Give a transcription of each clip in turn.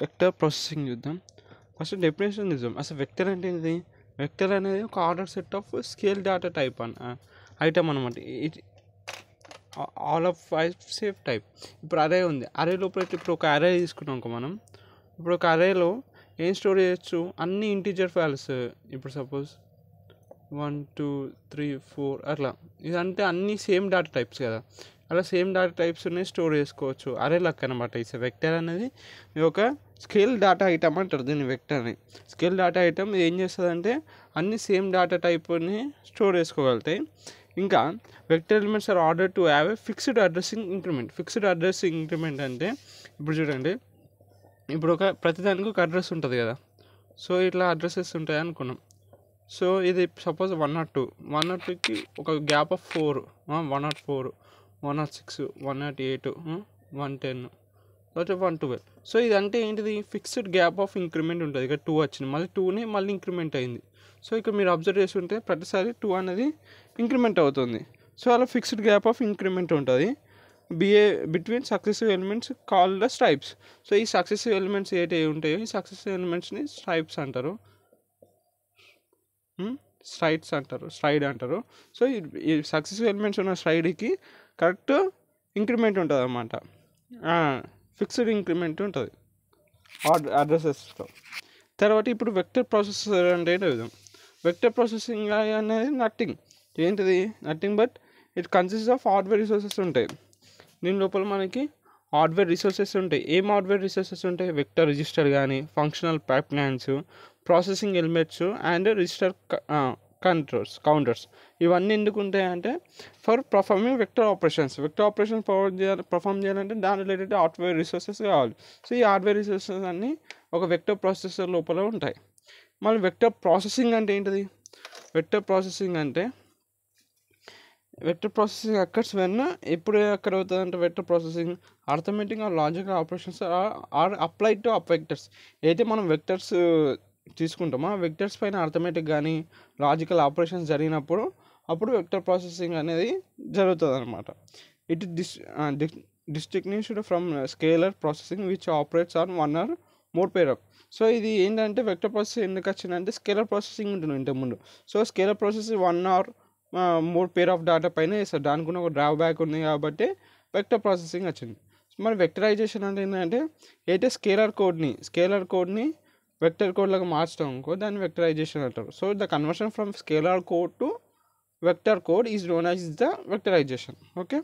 Vector processing చూద్దాం. First definition చూద్దాం. అసలు వెక్టర్ అంటే ఏంటిది? వెక్టర్ అనేది ఒక order set of scale data type item అనమాట. It all of 5 safe type. ఇప్పుడు అరే ఉంది, అరే లోపల ఇప్పుడు ఒక అరే తీసుకున్నాం మనం. ఇప్పుడు ఒక అరేలో ఏం స్టోర్ చేయొచ్చు? అన్ని ఇంటీజర్ వాల్యూస్. ఇప్పుడు సపోజ్ 1 2 3 4 అట్లా. ఇదంటే అన్నీ సేమ్ డేటా టైప్స్ కదా, అలా సేమ్ డేటా టైప్స్ని స్టోర్ చేసుకోవచ్చు. అరే లక్ అనమాట. ఈ వెక్టర్ అనేది ఒక స్కేల్ డేటా ఐటమ్ అంటారు దీన్ని, వెక్టర్ని. స్కేల్ డేటా ఐటమ్ ఏం చేస్తుందంటే అన్ని సేమ్ డేటా టైప్ని స్టోర్ చేసుకోగలుగుతాయి. ఇంకా vector elements are order to have a fixed addressing increment. Fixed addressing increment అంటే ఇప్పుడు చూడండి, ఇప్పుడు ప్రతిదానికి ఒక అడ్రస్ ఉంటుంది కదా. సో ఇట్లా అడ్రసెస్ ఉంటాయి అనుకున్నాం. సో ఇది సపోజ్ 102, 102కి ఒక గ్యాప్ ఆఫ్ 4, 104, 106, 108, 110, లేకపోతే 112. సో ఇదంటే ఏంటిది? ఫిక్స్డ్ గ్యాప్ ఆఫ్ ఇంక్రిమెంట్ ఉంటుంది. ఇక్కడ 2 వచ్చింది, మళ్ళీ 2ని మళ్ళీ ఇంక్రిమెంట్ అయింది. సో ఇక్కడ మీరు అబ్జర్వ్ చేస్తుంటే ప్రతిసారి 2 అనేది ఇంక్రిమెంట్ అవుతుంది. సో అలా ఫిక్స్డ్ గ్యాప్ ఆఫ్ ఇంక్రిమెంట్ ఉంటుంది between successive elements called the stripes. So ఈ సక్సెసివ్ ఎలిమెంట్స్ ఏటి ఉంటాయో ఈ సక్సెసివ్ ఎలిమెంట్స్ని స్ట్రైప్స్ అంటారు, స్ట్రైడ్ అంటారు. సో ఈ సక్సెసివ్ ఎలిమెంట్స్ ఉన్న స్ట్రైడ్కి కరెక్ట్ ఇంక్రిమెంట్ ఉంటుంది అన్నమాట, ఫిక్స్డ్ ఇంక్రిమెంట్ ఉంటుంది అడ్రసెస్లో. తర్వాత ఇప్పుడు వెక్టర్ ప్రాసెసర్ అంటే ఏంటో. వెక్టర్ ప్రాసెసింగ్ అనేది nothing but it consist of hardware resources ఉంటాయి. దీని లోపల మనకి హార్డ్వేర్ రిసోర్సెస్ ఉంటాయి. ఏం హార్డ్వేర్ రిసోర్సెస్ ఉంటాయి? వెక్టర్ రిజిస్టర్ కానీ, functional pipelines, processing elements and register counters. ఇవన్నీ ఎందుకు ఉంటాయి అంటే for performing vector operations. Perform చేయాలంటే దాని రిలేటెడ్ హార్డ్వేర్ రిసోర్సెస్ కావాలి. సో ఈ హార్డ్వేర్ రిసోర్సెస్ అన్నీ ఒక వెక్టర్ ప్రాసెసర్ లోపల ఉంటాయి. మళ్ళీ వెక్టర్ ప్రాసెసింగ్ అంటే ఏంటిది? వెక్టర్ ప్రాసెసింగ్ అక్కర్స్ వెన్ ఎప్పుడు అక్కడ అవుతుంది అంటే vector processing arithmetic or logical operations are applied to vectors. అయితే మనం వెక్టర్స్ తీసుకుంటామో ఆ వెక్టర్స్ పైన అర్థమెటిక్ కానీ లాజికల్ ఆపరేషన్స్ జరిగినప్పుడు అప్పుడు వెక్టర్ ప్రాసెసింగ్ అనేది జరుగుతుంది అనమాట. It distinguished from scalar processing which operates on one or more pair of. So ఇది ఏంటంటే వెక్టర్ ప్రాసెసింగ్ ఎందుకు వచ్చిందంటే స్కేలర్ ప్రాసెసింగ్ ఉంటుంది ఇంతకుముందు. So scalar processing 1 or more pair of data పైన వేస్తారు. దానికి కూడా ఒక డ్రాబ్యాక్ ఉంది కాబట్టి వెక్టర్ ప్రాసెసింగ్ వచ్చింది. మరి వెక్టరైజేషన్ అంటే ఏంటంటే అయితే స్కేలర్ కోడ్ని వెక్టర్ కోడ్లకు మార్చడం అనుకో దాన్ని వెక్టరైజేషన్ అంటారు. So the conversion from scalar code to vector code is known as the vectorization. Okay,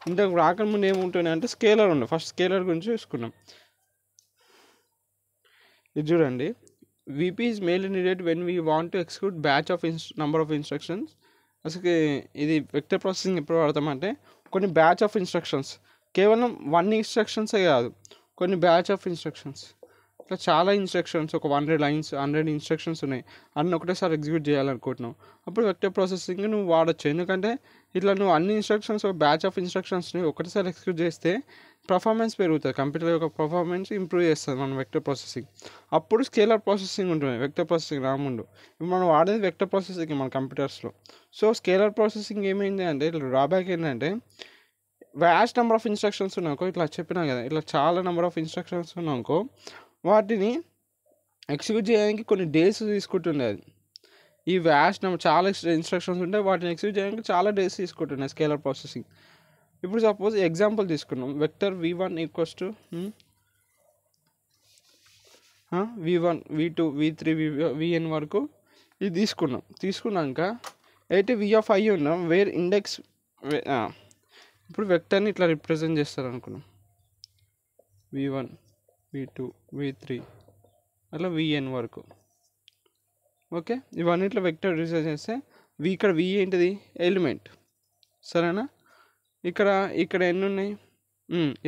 ఇంతకు రాకముందు ఏముంటుంది అంటే స్కేలర్ ఉంది. ఫస్ట్ స్కేలర్ గురించి చూసుకున్నాం. ఇది చూడండి, VP is mainly needed when we want to execute batch of number of instructions. అసలు ఇది వెక్టర్ ప్రాసెసింగ్ ఎప్పుడు వాడతామంటే కొన్ని బ్యాచ్ ఆఫ్ ఇన్స్ట్రక్షన్స్, కేవలం 1 ఇన్స్ట్రక్షన్సే కాదు, కొన్ని బ్యాచ్ ఆఫ్ ఇన్స్ట్రక్షన్స్, ఇట్లా చాలా ఇన్స్ట్రక్షన్స్, ఒక 100 లైన్స్ 100 ఇన్స్ట్రక్షన్స్ ఉన్నాయి, అన్నీ ఒకటేసారి ఎగ్జిక్యూట్ చేయాలనుకుంటున్నావు. అప్పుడు వెక్టర్ ప్రాసెసింగ్ నువ్వు వాడచ్చు. ఎందుకంటే ఇట్లా నువ్వు అన్ని ఇన్స్ట్రక్షన్స్, ఒక బ్యాచ్ ఆఫ్ ఇన్స్ట్రక్షన్స్ని ఒకటేసారి ఎగ్జిక్యూట్ చేస్తే పర్ఫార్మెన్స్ పెరుగుతుంది, కంప్యూటర్ యొక్క పర్ఫార్మెన్స్ ఇంప్రూవ్ చేస్తుంది మనం వెక్టర్ ప్రాసెసింగ్. అప్పుడు స్కేలర్ ప్రాసెసింగ్ ఉంటుంది వెక్టర్ ప్రాసెసింగ్ రాముందు. ఇప్పుడు మనం వాడేది వెక్టర్ ప్రాసెసింగ్ మన కంప్యూటర్స్లో. సో స్కేలర్ ప్రాసెసింగ్ ఏమైంది అంటే ఇట్లా డ్రాబ్యాక్ ఏంటంటే వ్యాస్ట్ నెంబర్ ఆఫ్ ఇన్స్ట్రక్షన్స్ ఉన్నాకో, ఇట్లా చెప్పినా కదా, ఇట్లా చాలా నెంబర్ ఆఫ్ ఇన్స్ట్రక్షన్స్ ఉన్నాకో వాటిని ఎగ్జిక్యూట్ చేయడానికి కొన్ని డేస్ తీసుకుంటుండే. అది ఈ వ్యాస్ట్ నెంబర్ చాలా ఇన్స్ట్రక్షన్స్ ఉంటే వాటిని ఎగ్జిక్యూట్ చేయడానికి చాలా డేస్ తీసుకుంటున్నాయి స్కేలర్ ప్రాసెసింగ్. ఇప్పుడు సపోజ్ ఎగ్జాంపుల్ తీసుకున్నాం, vector V1 equals to V1 V2 V3 Vn వరకు ఇది తీసుకున్నాక అయితే V(i) ఉన్నాం వేర్ ఇండెక్స్. ఇప్పుడు వెక్టర్ని ఇట్లా రిప్రజెంట్ చేస్తారు అనుకున్నాం, V1 V2 V3 అట్లా Vn వరకు. ఓకే, ఇవన్నీ ఇట్లా వెక్టర్ రిప్రజెంట్ చేస్తే ఇక్కడ V ఏంటిది? ఎలిమెంట్, సరేనా? ఇక్కడ ఎన్ని ఉన్నాయి?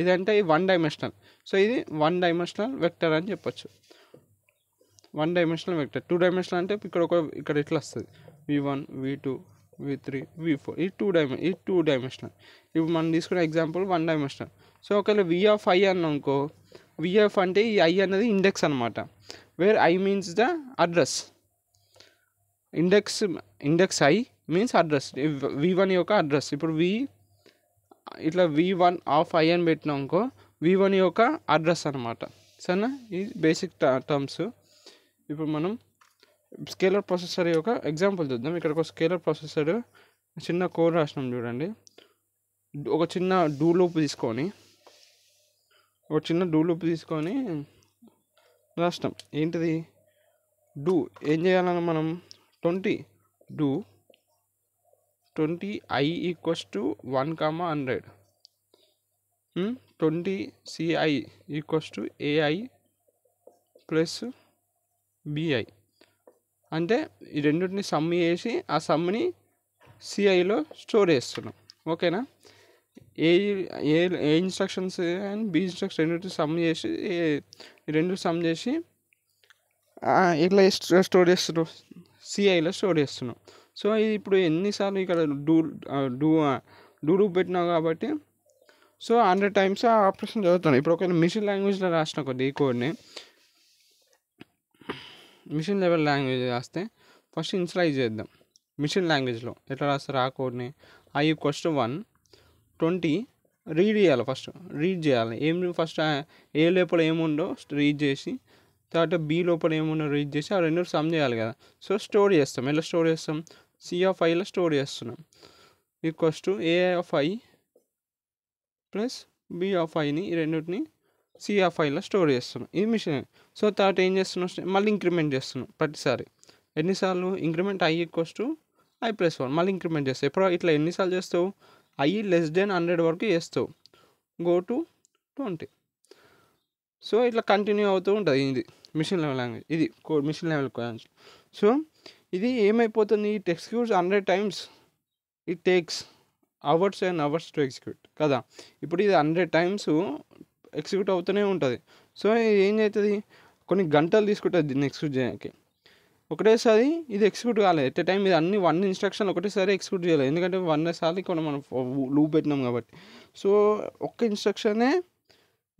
ఇదంటే 1 డైమెన్షనల్. సో ఇది 1 డైమెన్షనల్ వెక్టర్ అని చెప్పొచ్చు. 1 డైమెన్షనల్ వెక్టర్. 2 డైమెన్షనల్ అంటే ఇక్కడ ఇట్లా వస్తుంది, V1 V2 V3 V4. ఇది 2 డైమెన్షనల్. ఇప్పుడు మనం తీసుకునే ఎగ్జాంపుల్ 1 డైమెన్షనల్. సో ఒకవేళ V(i) అన్నానుకో, VF అంటే ఈ I అనేది ఇండెక్స్ అనమాట, where I means the address. Index I means address, V1 యొక్క అడ్రస్. ఇప్పుడు ఇట్లా V1 ఆఫ్ I అని పెట్టినాకో V1 యొక్క అడ్రస్ అనమాట. సరేనా, ఇది బేసిక్ టర్మ్స్. ఇప్పుడు మనం స్కేలర్ ప్రాసెసర్ యొక్క ఎగ్జాంపుల్ చూద్దాం. ఇక్కడ ఒక స్కేలర్ ప్రాసెసర్ చిన్న కోడ్ రాసినాం చూడండి. ఒక చిన్న డూ లూప్ తీసుకొని రాసినాం. ఏంటిది డూ ఏం చేయాలన్నా మనం 20 do 20i equals to 1,100 20 ci equals to ai plus bi. అంటే ఈ రెండింటిని సమ్ చేసి ఆ సమ్ని సిఐలో స్టోర్ చేస్తున్నాం. ఓకేనా, ఏ ఇన్స్ట్రక్షన్స్ అండ్ బి ఇన్స్ట్రక్షన్ రెండింటిని సమ్ చేసి సమ్ చేసి ఇట్లా స్టోర్ చేస్తున్నాం, సిఐలో స్టోర్ చేస్తున్నాం. సో ఇది ఇప్పుడు ఎన్నిసార్లు ఇక్కడ డూ లూప్ పెట్టినావు కాబట్టి సో 100 టైమ్స్ ఆ ఆపరేషన్ చదువుతున్నాను. ఇప్పుడు ఒకవేళ మిషన్ లాంగ్వేజ్లో రాసిన కొద్ది ఈ కోడ్ని మిషన్ లెవెల్ లాంగ్వేజ్ రాస్తే ఫస్ట్ ఇన్షియలైజ్ చేద్దాం. మిషన్ లాంగ్వేజ్లో ఎట్లా రాస్తారు ఆ కోడ్ని, i ఈక్వల్స్ టు 1 20 రీడ్ చేయాలి. ఫస్ట్ ఏ లోపల ఏముండో రీడ్ చేసి, తర్వాత బి లోపల ఏముండో రీడ్ చేసి ఆ రెండు సమ్ చేయాలి కదా. సో స్టోర్ చేస్తాం. ఎలా స్టోర్ చేస్తాం, C(i)లో స్టోర్ చేస్తున్నాం. ఈక్వల్స్ టు AI(i) ప్లస్ B(i)ని ఈ రెండింటిని C(i)లో స్టోర్ చేస్తున్నాం. ఇది మిషన్. సో తర్వాత ఏం చేస్తున్నాం, మళ్ళీ ఇంక్రిమెంట్ చేస్తున్నాం ప్రతిసారి. ఎన్నిసార్లు increment i equals to i+1 మళ్ళీ ఇంక్రిమెంట్ చేస్తావు. ఎప్పుడు ఇట్లా ఎన్నిసార్లు చేస్తావు, i < 100 వరకు చేస్తావు, గో టు 20. సో ఇట్లా కంటిన్యూ అవుతూ ఉంటుంది. ఇది మిషన్ లెవెల్ లాంగ్వేజ్, ఇది మిషన్ లెవెల్ కోడ్. సో ఇది ఏమైపోతుంది, it executes 100 times, it takes hours and hours to execute కదా. ఇప్పుడు ఇది 100 టైమ్స్ ఎగ్జిక్యూట్ అవుతూనే ఉంటుంది. సో ఇది ఏం అవుతుంది, కొన్ని గంటలు తీసుకుంటుంది దీన్ని ఎగ్జిక్యూట్ చేయడానికి. ఒకటేసారి ఇది ఎగ్జిక్యూట్ కాలేదు ఎట్ ఎ టైం. ఇది అన్ని 1 ఇన్స్ట్రక్షన్ ఒకటేసారి ఎగ్జిక్యూట్ చేయలేదు, ఎందుకంటే 100 సార్లు కొన్ని మనం లూప్ పెట్టినాం కాబట్టి. సో ఒక్క ఇన్స్ట్రక్షనే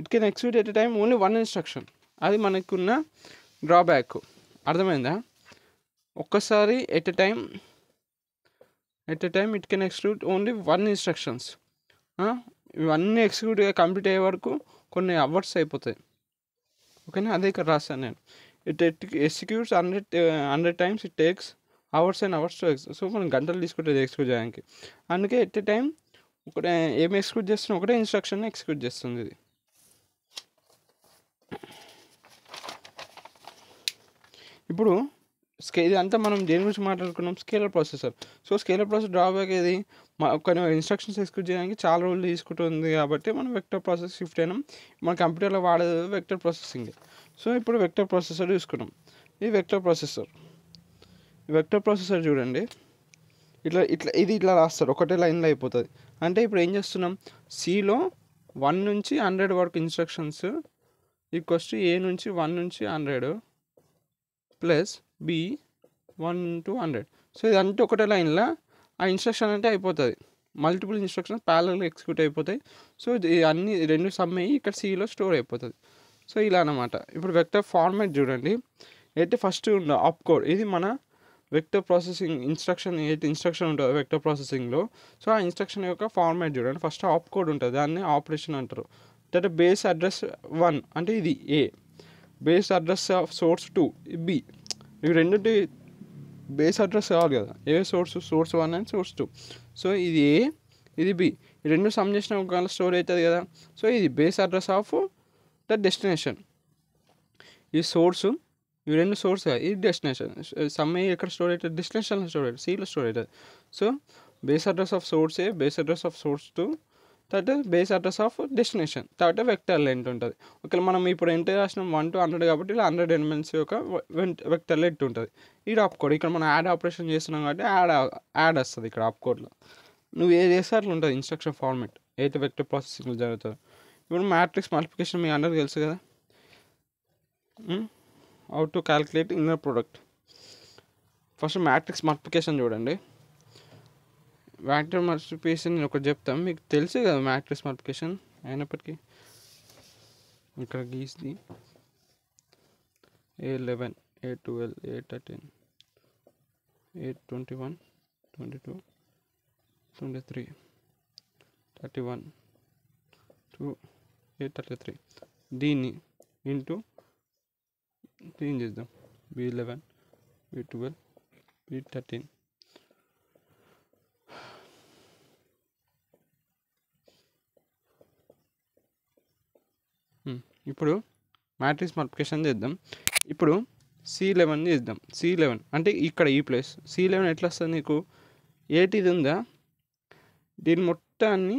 it can execute at a time only 1 instruction. అది మనకున్న డ్రాబ్యాక్. అర్థమైందా, ఒక్కసారి at a time it can execute only 1 instructions. ఇవన్నీ ఎగ్జిక్యూట్ కంప్లీట్ అయ్యే వరకు కొన్ని అవర్స్ అయిపోతాయి. ఓకేనా, అదే ఇక్కడ రాస్తాను నేను. It executes 100 times, it takes hours and hours to execute. So మనం గంటలు తీసుకుంటుంది ఎగ్జిక్యూట్ చేయడానికి. అందుకే ఎట్ ఎ టైం ఏమి ఎగ్జిక్యూట్ చేస్తున్నా ఒకటే ఇన్స్ట్రక్షన్ ఎగ్జిక్యూట్ చేస్తుంది ఇది. ఇప్పుడు ఇది అంతా మనం దేని గురించి మాట్లాడుకున్నాం, scalar processor. So scalar processor drawback ఏది, కొన్ని ఇన్స్ట్రక్షన్స్ ఎగ్జిక్యూట్ చేయడానికి చాలా రోజులు తీసుకుంటుంది కాబట్టి మనం వెక్టర్ ప్రాసెస్ షిఫ్ట్ అయినాం. మన కంప్యూటర్లో వాడేది వెక్టర్ ప్రాసెసింగ్. సో ఇప్పుడు వెక్టర్ ప్రాసెసర్ తీసుకున్నాం. ఇది వెక్టర్ ప్రాసెసర్ చూడండి, ఇట్లా రాస్తారు, ఒకటే లైన్లో అయిపోతుంది. అంటే ఇప్పుడు ఏం చేస్తున్నాం, సిలో 1 నుంచి 100 వరకు ఇన్స్ట్రక్షన్స్ ఈక్వల్స్ టు ఏ నుంచి 1 నుంచి 100 ప్లస్ బి 1 to 100. సో ఇదంటే ఒకటే లైన్లో ఆ ఇన్స్ట్రక్షన్ అంటే అయిపోతుంది. మల్టిపుల్ ఇన్స్ట్రక్షన్స్ ప్యారలల్గా ఎగ్జిక్యూట్ అయిపోతాయి. సో అన్ని రెండు సమ్ అయ్యి ఇక్కడ సిలో స్టోర్ అయిపోతుంది. సో ఇలా అన్నమాట. ఇప్పుడు వెక్టర్ ఫార్మాట్ చూడండి, అయితే ఫస్ట్ ఉన్న ఆప్ కోడ్, ఇది మన వెక్టర్ ప్రాసెసింగ్ ఇన్స్ట్రక్షన్. అయితే ఇన్స్ట్రక్షన్ ఉంటుంది వెక్టర్ ప్రాసెసింగ్లో. సో ఆ ఇన్స్ట్రక్షన్ యొక్క ఫార్మాట్ చూడండి. ఫస్ట్ ఆప్ కోడ్ ఉంటుంది, దాన్ని ఆపరేషన్ అంటారు. తర్వాత బేస్ అడ్రస్ 1 అంటే ఇది A, base address of source 2 B. ఇవి రెండింటి బేస్ అడ్రస్ కావాలి కదా, A source 1 and source 2. So ఇది ఏ, ఇది బి, ఈ రెండు సమ్ చేసిన ఒకవేళ స్టోర్ అవుతుంది కదా. సో ఇది base address of the destination. ఈ సోర్సు, ఇవి రెండు సోర్స్, ఇది డెస్టినేషన్. సమ్ ఎక్కడ స్టోర్ అవుతుంది, డెస్టినేషన్లో స్టోర్ అవుతుంది, సిలో స్టోర్ అవుతుంది. So base address of source A, base address of source 2, తర్వాత బేస్ అడ్రస్ ఆఫ్ డెస్టినేషన్, తర్వాత వెక్టర్ లెంత్ ఉంటుంది. ఒకవేళ మనం ఇప్పుడు ఎంటర్ రాసినాం 1 to 100 కాబట్టి ఇలా 100 ఎలిమెంట్స్ యొక్క వెక్టర్ లెంత్ ఉంటుంది. ఇది ఆప్ కోడ్. ఇక్కడ మనం యాడ్ ఆపరేషన్ చేస్తున్నాం కాబట్టి యాడ్ వస్తుంది ఇక్కడ ఆప్ కోడ్లో. నువ్వు ఏది చేస్తే అట్లా ఉంటుంది ఇన్స్ట్రక్షన్ ఫార్మాట్, అయితే వెక్టర్ ప్రాసెసింగ్ జరుగుతుంది. ఇప్పుడు మ్యాట్రిక్స్ మల్టిప్లికేషన్ మీ అందరికీ తెలుసు కదా, how to calculate inner product. First matrix multiplication చూడండి. మ్యాట్రిక్స్ మల్టిప్లికేషన్ నేను ఒకటి చెప్తాను, మీకు తెలుసు కదా మ్యాట్రిక్స్ మల్టిప్లికేషన్. అయినప్పటికీ ఇక్కడ గీసి A11 A12 A13 A21 22 23 31 2 A33 దీన్ని ఇంటూ దీన్ని చేద్దాం B11 B12 B13 ఇప్పుడు మ్యాట్రిక్స్ మల్టిప్లికేషన్ చేద్దాం. ఇప్పుడు C11 చేద్దాం. C11 అంటే ఇక్కడ ఈ ప్లేస్ C11 ఎట్లా వస్తుంది నీకు 8 ఇది ఉందా దీని మొత్తాన్ని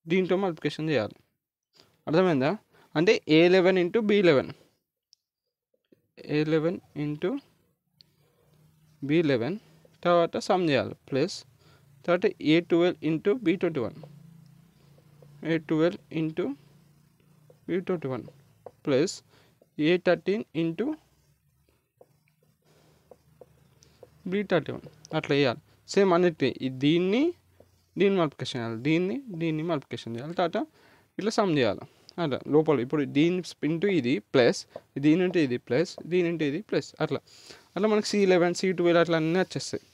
దీంట్లో మల్టిప్లికేషన్ చేయాలి. అర్థమైందా? అంటే A11 into B11 A11 into B11 తర్వాత సమ్ చేయాలి ప్లస్ తర్వాత A12 into B21 A12 into B21 plus A13 into B31 అట్లా వేయాలి. సేమ్ అన్నిటి దీన్ని మల్టిప్లికేషన్ చేయాలి, దీన్ని మల్టిప్లికేషన్ చేయాలి, తర్వాత ఇట్లా సమ్ చేయాలి. అట్లా లోపల ఇప్పుడు దీని ఇంటూ ఇది ప్లస్ దీని ఇంటూ ఇది ప్లస్ దీని ఇంటూ ఇది ప్లస్ అట్లా మనకి C11 C12 అట్లా అన్నీ వచ్చేస్తాయి.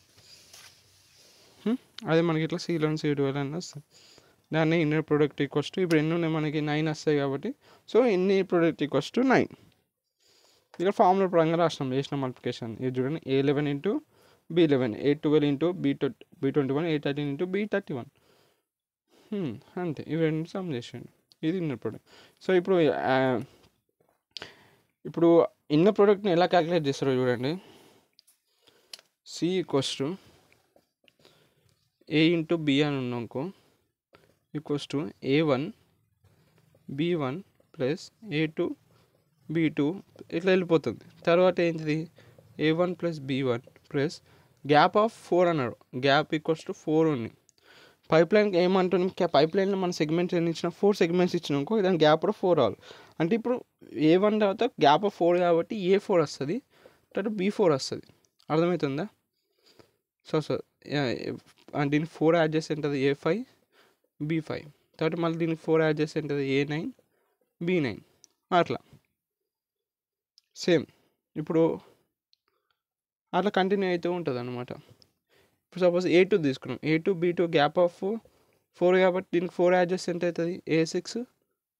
అదే మనకి ఇట్లా C11 C12 అన్నీ వస్తాయి. దాన్ని ఇన్నర్ ప్రోడక్ట్ ఈక్వల్స్ టు ఇప్పుడు ఎన్ని ఉన్నాయి మనకి 9 వస్తాయి కాబట్టి so inner product equals to 9. ఇక్కడ ఫార్ములా పరంగా రాసినాం చేసిన మల్టిప్లికేషన్. ఇది చూడండి A11 into B11 A12 into B21 A13 into B31 అంతే. ఇవి రెండు సమ్ చేసేయండి. ఇది ఇన్నర్ ప్రోడక్ట్. సో ఇప్పుడు ఇన్నర్ ప్రోడక్ట్ని ఎలా క్యాలిక్యులేట్ చేస్తారో చూడండి. C equals to A into B అని ఉన్నాకో equals to A1 B1 plus A2 B2 ఇట్లా వెళ్ళిపోతుంది. తర్వాత ఏంటిది A1 plus B1 plus gap of 4 అన్నాడు. గ్యాప్ ఈక్వల్స్ టు 4 ఉంది. పైప్ లైన్కి ఏమంటున్నాం, పైప్ లైన్లో మన సెగ్మెంట్స్ ఎన్ని ఇచ్చిన 4 సెగ్మెంట్స్ ఇచ్చినాకో దాని గ్యాప్ కూడా 4 రావాలి. అంటే ఇప్పుడు A1 తర్వాత గ్యాప్ ఆఫ్ 4 కాబట్టి A4 వస్తుంది, తర్వాత B4 వస్తుంది. అర్థమవుతుందా? సో దీనికి 4 యాడ్ చేస్తే ఉంటుంది A5 B5, తర్వాత మళ్ళీ దీనికి 4 యాడ్ చేస్తే ఉంటుంది A9 B9 అట్లా సేమ్. ఇప్పుడు అట్లా కంటిన్యూ అవుతూ ఉంటుంది అనమాట. ఇప్పుడు సపోజ్ A2 తీసుకున్నాం. A2 B2 గ్యాప్ ఆఫ్ 4 కాబట్టి దీనికి 4 యాడ్ చేస్తే ఎంత అవుతుంది A6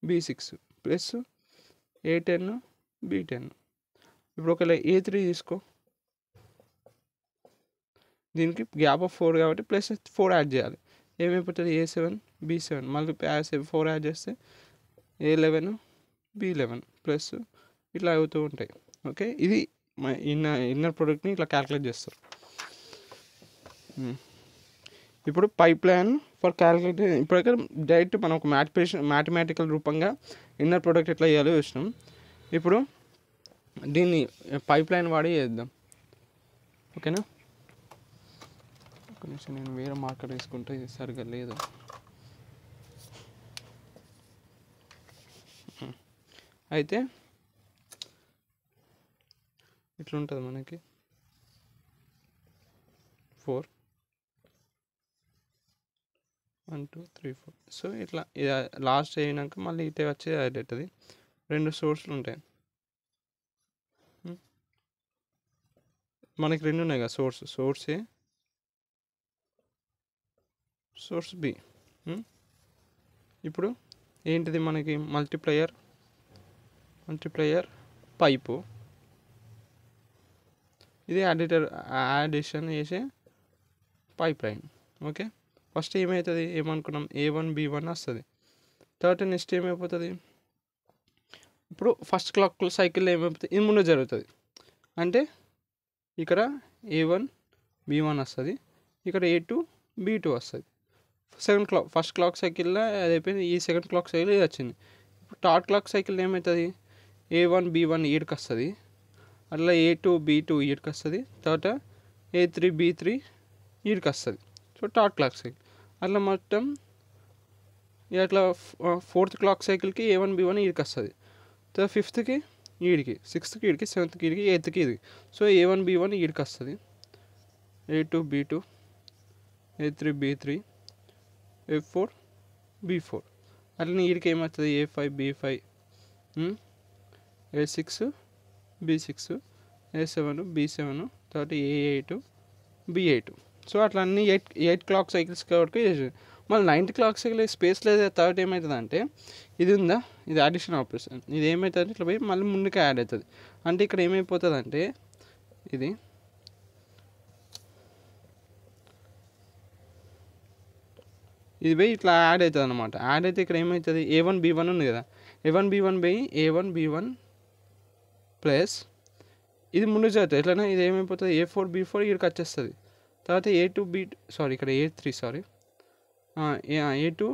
B6 plus A10 B10. ఇప్పుడు ఒకవేళ A3 తీసుకో, దీనికి గ్యాప్ ఆఫ్ 4 కాబట్టి ప్లస్ 4 యాడ్ చేయాలి. ఏమైపోతుంది A7 B7 మళ్ళీ 4 యాడ్ చేస్తే A11 B11 ప్లస్ ఇట్లా అవుతూ ఉంటాయి. ఓకే, ఇది ఇన్నర్ ప్రోడక్ట్ని ఇట్లా క్యాలిక్యులేట్ చేస్తారు. ఇప్పుడు పైప్ లైన్ ఫర్ క్యాలిక్యులేట్ ఇప్పటికే డైరెక్ట్ మనం ఒక మ్యాథమెటికల్ రూపంగా ఇన్నర్ ప్రోడక్ట్ ఎట్లా చేయాలో చూసినాం. ఇప్పుడు దీన్ని పైప్ లైన్ వాడి చేద్దాం. ఓకేనా? ఒక నిమిషం నేను వేరే మార్కెట్ తీసుకుంటే ఇది సరిగ్గా లేదు. అయితే ఇట్లుంటుంది మనకి 4 1 2 3 4. సో ఇట్లా లాస్ట్ అయినాక మళ్ళీ ఇటే వచ్చి అవుతుంది. 2 సోర్స్లు ఉంటాయి మనకి, 2 ఉన్నాయి కదా సోర్స్ ఏ సోర్స్ బి. ఇప్పుడు ఏంటిది మనకి మల్టిప్లయర్ పైపు, ఇది అడిషన్ చేసే పైప్ లైన్. ఓకే, ఫస్ట్ ఏమవుతుంది ఏమనుకున్నాం A1 B1 వస్తుంది. తర్వాత నెక్స్ట్ ఏమైపోతుంది, ఇప్పుడు ఫస్ట్ క్లాక్ సైకిల్లో ఏమైపోతుంది ఇది ముందు జరుగుతుంది. అంటే ఇక్కడ A1 B1 వస్తుంది, ఇక్కడ A2 B2 వస్తుంది. ఫస్ట్ క్లాక్ సైకిల్లో అది అయిపోయింది. ఈ సెకండ్ క్లాక్ సైకిల్ ఇది వచ్చింది. ఇప్పుడు థర్డ్ క్లాక్ సైకిల్ ఏమవుతుంది A1 B1 ఈడికి వస్తుంది, అట్లా A2 B2 ఈడికి వస్తుంది, తర్వాత A3 B3 ఈడికి వస్తుంది. సో థర్డ్ క్లాక్ సైకిల్ అట్లా మొత్తం అట్లా ఫోర్త్ క్లాక్ సైకిల్కి A1 B1 ఈడికి వస్తుంది, తర్వాత ఫిఫ్త్కి ఈడికి, సిక్స్త్కి ఈడికి, సెవెంత్కి ఈడికి, ఎయిత్కి ఇది. సో A1 B1 ఈడికి వస్తుంది, A2 B2 A3 B3 A4 B4 అట్లనే ఈడికి ఏమవుతుంది A5 B5 A6 B6 A7 B7 తర్వాత A8 B8. సో అట్లా అన్నీ 8 క్లాక్ సైకిల్స్ కాబట్టి మళ్ళీ 9th క్లాక్ సైకిల్ స్పేస్ లేదా థర్డ్ ఏమవుతుందంటే ఇది ఉందా, ఇది అడిషన్ ఆపరేషన్, ఇది ఏమవుతుంది ఇట్లా పోయి మళ్ళీ ముందుకు యాడ్ అవుతుంది. అంటే ఇక్కడ ఏమైపోతుంది అంటే ఇది పోయి ఇట్లా యాడ్ అవుతుంది అనమాట. యాడ్ అయితే ఇక్కడ ఏమవుతుంది, A1 B1 ఉంది కదా, A1 B1 పోయి A1 B1 ప్లస్ ఇది ముందు చదువుతుంది ఎట్లయినా, ఇది ఏమైపోతుంది A4 B4 ఇక్కడికి వచ్చేస్తుంది. తర్వాత A2 B2 సారీ ఇక్కడ A3 sorry A2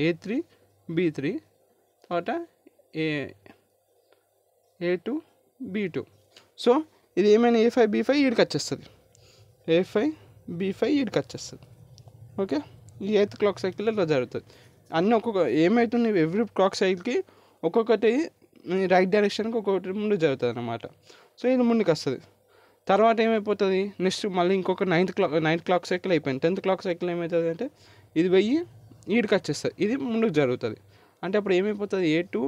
A3 B3 తర్వాత A2 B2. సో ఇది ఏమైనా A5 B5 ఇక్కడికి వచ్చేస్తుంది, A5 B5 ఇక్కడికి వచ్చేస్తుంది. ఓకే, ఈ 8th క్లాక్ సైకిల్ ఇట్లా జరుగుతుంది. అన్నీ ఒక్కొక్క ఏమవుతుంది, ఎవ్రీ క్లాక్ సైకిల్కి ఒక్కొక్కటి రైట్ డైరెక్షన్కి ఒక్కొక్కటి ముందు జరుగుతుంది అన్నమాట. సో ఇది ముందుకు వస్తుంది. తర్వాత ఏమైపోతుంది నెక్స్ట్ మళ్ళీ ఇంకొక 9th క్లాక్ సైకిల్ అయిపోయింది. 10th క్లాక్ సైకిల్ ఏమవుతుంది అంటే ఇది పోయి ఈడికి వచ్చేస్తుంది, ఇది ముందుకు జరుగుతుంది. అంటే అప్పుడు ఏమైపోతుంది A2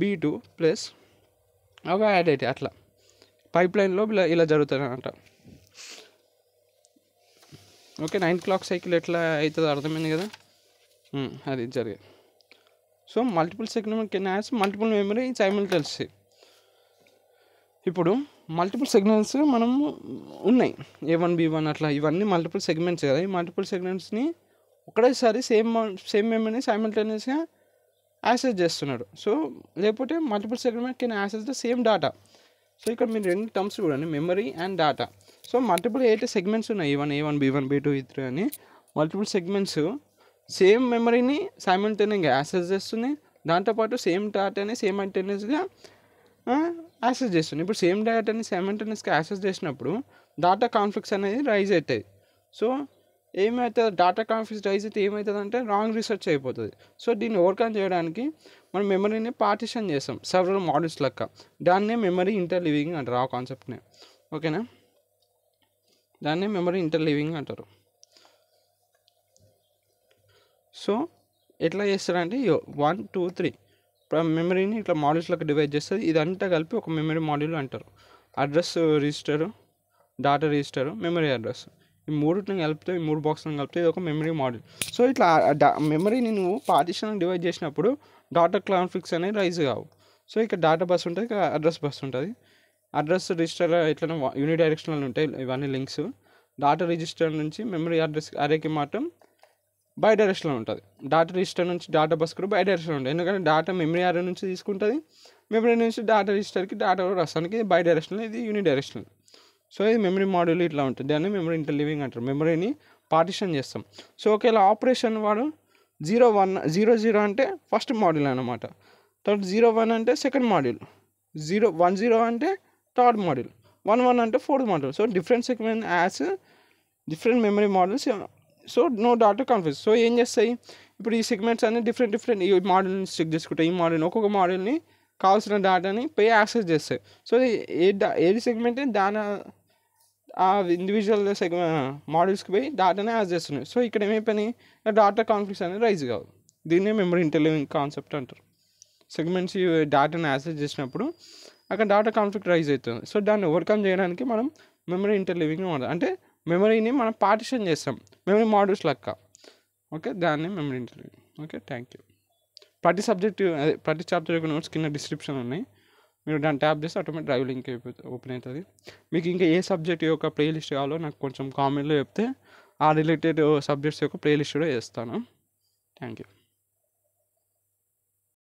B2 ప్లస్ అవి యాడ్ అవుతాయి. అట్లా పైప్ లైన్లో ఇలా జరుగుతుంది అనమాట. ఓకే, 9th క్లాక్ సైకిల్ ఎట్లా అవుతుందో అర్థమైంది కదా, అది జరిగేది. So multiple segment can ads multiple memory simultaneously. ఇప్పుడు మల్టిపుల్ సెగ్మెంట్స్ మనం ఉన్నాయి, A1 B1 అట్లా ఇవన్నీ మల్టిపుల్ సెగ్మెంట్స్ కదా. ఈ మల్టిపుల్ సెగ్మెంట్స్ని ఒకటేసారి సేమ్ మెమరీని సైమల్టేనియస్గా యాక్సెస్ చేస్తున్నాడు. సో లేకపోతే multiple segment can access the same data. So ఇక్కడ మీరు రెండు టర్మ్స్ చూడండి, memory and data. So multiple 8 segments ఉన్నాయి, A1 B1 B2 B3 అని మల్టిపుల్ సెగ్మెంట్స్ సేమ్ మెమరీని సైమల్టేనియస్గా యాక్సెస్ చేస్తుంది. దాంతోపాటు సేమ్ డేటాని సైమల్టేనియస్గా యాక్సెస్ చేస్తుంది. ఇప్పుడు సేమ్ డేటాని సైమల్టేనియస్గా యాక్సెస్ చేసినప్పుడు డేటా కాన్ఫ్లిక్ట్స్ అనేది రైజ్ అవుతాయి. సో ఏమవుతుంది, డేటా కాన్ఫ్లిక్ట్స్ రైజ్ అయితే ఏమవుతుంది అంటే రాంగ్ రీసెర్చ్ అయిపోతుంది. సో దీన్ని ఓవర్కమ్ చేయడానికి మనం మెమరీని పార్టిషన్ చేస్తాం సెవరల్ మోడల్స్ లెక్క. దాన్నే మెమరీ ఇంటర్లీవింగ్ అంటారు, ఆ కాన్సెప్ట్నే. ఓకేనా, దాన్నే మెమరీ ఇంటర్లీవింగ్ అంటారు. సో ఎట్లా చేస్తారంటే 1 2 3 మెమరీని ఇట్లా మాడ్యూల్స్లోకి డివైడ్ చేస్తుంది. ఇదంతా కలిపి ఒక మెమరీ మాడ్యూల్ అంటారు. Address register, data register, memory address, ఈ మూడుని కలిపితే, ఈ 3 బాక్స్లను కలిపితే ఇది ఒక మెమరీ మాడ్యూల్. సో ఇట్లా మెమరీని నువ్వు పార్టిషన్ డివైడ్ చేసినప్పుడు డేటా కాన్ఫ్లిక్ట్స్ అనేవి రైజ్ కావు. సో ఇక్కడ డేటా బస్ ఉంటుంది, ఇక్కడ అడ్రస్ బస్ ఉంటుంది. అడ్రస్ రిజిస్టర్ ఇట్లా యూని డైరెక్షనల్ ఉంటాయి ఇవన్నీ లింక్స్. డేటా రిజిస్టర్ నుంచి మెమరీ అడ్రస్ అరేకి మాత్రం బై డైరెక్షన్లో ఉంటుంది. డేటా రిజిస్టర్ నుంచి డేటా బస్ కూడా బై డైరెక్షన్లో ఉంటుంది. ఎందుకంటే డేటా మెమరీ అరే నుంచి తీసుకుంటుంది, మెమరీ నుంచి డేటా రిజిస్టర్కి డేటా రాస్తానికి బై డైరెక్షనల్, ఇది యూని డైరెక్షనల్. సో ఇది మెమరీ మాడ్యూల్ ఇట్లా ఉంటుంది, దాన్ని మెమరీ ఇంటర్లీవింగ్ అంటారు. మెమరీని పార్టిషన్ చేస్తాం. సో ఒకవేళ ఆపరేషన్ వాడు 0 1 0 0 అంటే ఫస్ట్ మాడ్యూల్ అనమాట, తర్వాత 0 1 అంటే సెకండ్ మాడ్యూల్, 0 1 0 అంటే థర్డ్ మాడ్యూల్, 1 1 అంటే fourth module. So different segment ads different memory modules. So no data conflicts. So ఏం చేస్తాయి, ఇప్పుడు ఈ సెగ్మెంట్స్ అన్ని డిఫరెంట్ ఈ మాడ్యూల్ని చెక్ చేసుకుంటాయి. ఈ మాడ్యూల్ ఒక్కొక్క మాడ్యూల్ని కావాల్సిన డేటాని పోయి యాక్సెస్ చేస్తాయి. సో ఏది సెగ్మెంట్ దాని ఆ ఇండివిజువల్ మాడ్యూల్స్కి పోయి డేటాని యాక్సెస్ చేస్తున్నాయి. సో ఇక్కడ ఏమైపోయినాయి, డేటా కాన్ఫ్లిక్ట్స్ అనేది రైజ్ కావు. దీన్నే మెమరీ ఇంటర్లీవింగ్ కాన్సెప్ట్ అంటారు. సెగ్మెంట్స్ డేటాని యాక్సెస్ చేసినప్పుడు అక్కడ డేటా కాన్ఫ్లిక్ట్ రైజ్ అవుతుంది. సో దాన్ని ఓవర్కమ్ చేయడానికి మనం మెమరీ ఇంటర్లీవింగ్ వాడతాం. అంటే మెమరీని మనం పార్టిషన్ చేస్తాం మెమరీ మాడ్యూల్స్ లెక్క. ఓకే, దాన్ని memory interleaving. Okay, thank you. ప్రతి సబ్జెక్టు ప్రతి చాప్టర్ యొక్క నోట్స్ కింద డిస్క్రిప్షన్ ఉన్నాయి, మీరు దాన్ని ట్యాప్ చేస్తే ఆటోమేటిక్ డ్రైవ్ లింక్ ఓపెన్ అవుతుంది. మీకు ఇంకా ఏ సబ్జెక్ట్ యొక్క ప్లేలిస్ట్ కావాలో నాకు కొంచెం కామెంట్లో చెప్తే ఆ రిలేటెడ్ సబ్జెక్ట్స్ యొక్క ప్లేలిస్ట్ కూడా వేస్తాను. Thank you.